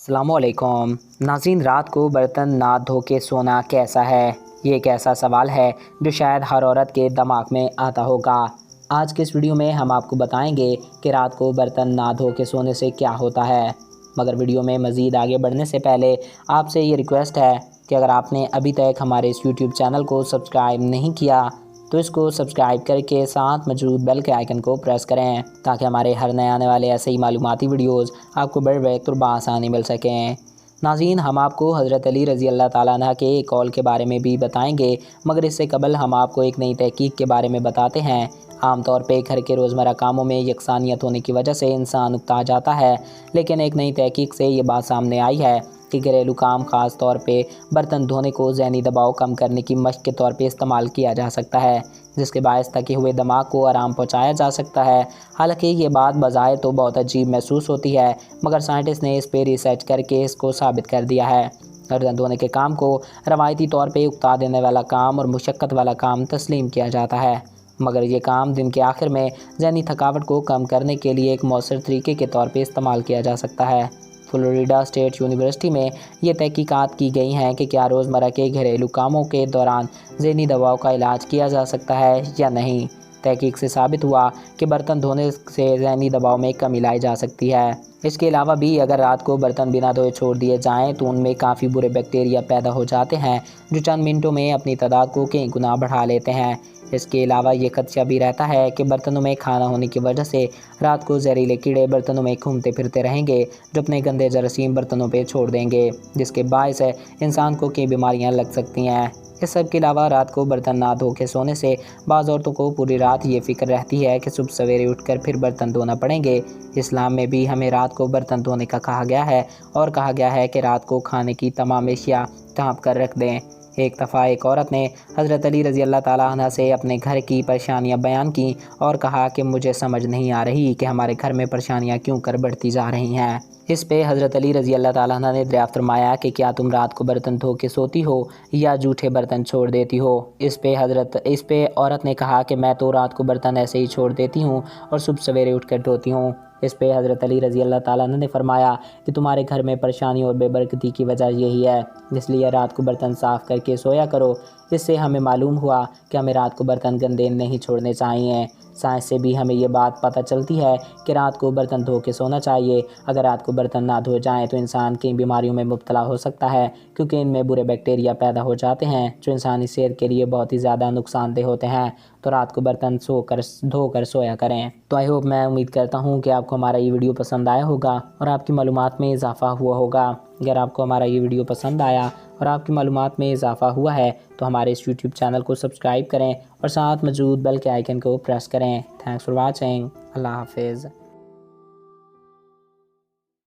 السلام علیکم ناظرین، رات کو برتن نہ دھو کے سونا کیسا ہے؟ یہ ایک ایسا سوال ہے جو شاید ہر عورت کے دماغ میں آتا ہوگا۔ آج کے اس ویڈیو میں ہم آپ کو بتائیں گے کہ رات کو برتن نہ دھو کے سونے سے کیا ہوتا ہے۔ مگر ویڈیو میں مزید آگے بڑھنے سے پہلے آپ سے یہ ریکویسٹ ہے کہ اگر آپ نے ابھی تک ہمارے اس یوٹیوب چینل کو سبسکرائب نہیں کیا تو اس کو سبسکرائب کر کے ساتھ موجود بیل کے آئیکن کو پریس کریں تاکہ ہمارے ہر نئے آنے والے ایسے ہی معلوماتی ویڈیوز آپ کو بر وقت اور بآسانی مل سکیں۔ ناظرین، ہم آپ کو حضرت علی رضی اللہ تعالیٰ عنہ کے ایک قول کے بارے میں بھی بتائیں گے، مگر اس سے قبل ہم آپ کو ایک نئی تحقیق کے بارے میں بتاتے ہیں۔ عام طور پہ گھر کے روزمرہ کاموں میں یکسانیت ہونے کی وجہ سے انسان اکتا جاتا ہے، لیکن ایک نئی تحقیق سے یہ بات سامنے آئی ہے کہ گھریلو کام، خاص طور پہ برتن دھونے کو ذہنی دباؤ کم کرنے کی مشق کے طور پہ استعمال کیا جا سکتا ہے، جس کے باعث تھکے ہوئے دماغ کو آرام پہنچایا جا سکتا ہے۔ حالانکہ یہ بات بظاہر تو بہت عجیب محسوس ہوتی ہے، مگر سائنٹسٹ نے اس پہ ریسرچ کر کے اس کو ثابت کر دیا ہے۔ برتن دھونے کے کام کو روایتی طور پہ اکتا دینے والا کام اور مشقت والا کام تسلیم کیا جاتا ہے، مگر یہ کام دن کے آخر میں ذہنی تھکاوٹ کو کم کرنے کے لیے ایک مؤثر طریقے کے طور پہ استعمال کیا جا سکتا ہے۔ فلوریڈا اسٹیٹ یونیورسٹی میں یہ تحقیقات کی گئی ہیں کہ کیا روزمرہ کے گھریلو کاموں کے دوران ذہنی دباؤ کا علاج کیا جا سکتا ہے یا نہیں۔ تحقیق سے ثابت ہوا کہ برتن دھونے سے ذہنی دباؤ میں کمی لائی جا سکتی ہے۔ اس کے علاوہ بھی اگر رات کو برتن بنا دھوئے چھوڑ دیے جائیں تو ان میں کافی برے بیکٹیریا پیدا ہو جاتے ہیں جو چند منٹوں میں اپنی تعداد کو کئی گنا بڑھا لیتے ہیں۔ اس کے علاوہ یہ خدشہ بھی رہتا ہے کہ برتنوں میں کھانا ہونے کی وجہ سے رات کو زہریلے کیڑے برتنوں میں گھومتے پھرتے رہیں گے جو اپنے گندے جراثیم برتنوں پہ چھوڑ دیں گے، جس کے باعث انسان کو کئی بیماریاں لگ سکتی ہیں۔ اس سب کے علاوہ رات کو برتن نہ دھو کے سونے سے بعض عورتوں کو پوری رات یہ فکر رہتی ہے کہ صبح سویرے اٹھ کر پھر برتن دھونا پڑیں گے۔ اسلام میں بھی ہمیں رات کو برتن دھونے کا کہا گیا ہے اور کہا گیا ہے کہ رات کو کھانے کی تمام اشیاء ڈھانپ کر رکھ دیں۔ ایک دفعہ ایک عورت نے حضرت علی رضی اللہ تعالیٰ عنہ سے اپنے گھر کی پریشانیاں بیان کیں اور کہا کہ مجھے سمجھ نہیں آ رہی کہ ہمارے گھر میں پریشانیاں کیوں کر بڑھتی جا رہی ہیں۔ اس پہ حضرت علی رضی اللہ تعالیٰ عنہ نے دریافت فرمایا کہ کیا تم رات کو برتن دھو کے سوتی ہو یا جھوٹے برتن چھوڑ دیتی ہو؟ اس پہ عورت نے کہا کہ میں تو رات کو برتن ایسے ہی چھوڑ دیتی ہوں اور صبح سویرے اٹھ کر دھوتی ہوں۔ اس پہ حضرت علی رضی اللہ تعالیٰ عنہ نے فرمایا کہ تمہارے گھر میں پریشانی اور بے برکتی کی وجہ یہی ہے، اس لیے رات کو برتن صاف کر کے سویا کرو۔ اس سے ہمیں معلوم ہوا کہ ہمیں رات کو برتن گندے نہیں چھوڑنے چاہیے۔ سائنس سے بھی ہمیں یہ بات پتہ چلتی ہے کہ رات کو برتن دھو کے سونا چاہیے۔ اگر رات کو برتن نہ دھوئے جائیں تو انسان کئی بیماریوں میں مبتلا ہو سکتا ہے، کیونکہ ان میں برے بیکٹیریا پیدا ہو جاتے ہیں جو انسانی صحت کے لیے بہت ہی زیادہ نقصان دہ ہوتے ہیں۔ تو رات کو برتن دھو کر سویا کریں۔ تو میں امید کرتا ہوں کہ آپ کو ہمارا یہ ویڈیو پسند آیا ہوگا اور آپ کی معلومات میں اضافہ ہوا ہوگا۔ اگر آپ کو ہمارا یہ ویڈیو پسند آیا اور آپ کی معلومات میں اضافہ ہوا ہے تو ہمارے اس یوٹیوب چینل کو سبسکرائب کریں اور ساتھ موجود بیل کے آئیکن کو پریس کریں۔ Thanks for watching. اللہ حافظ۔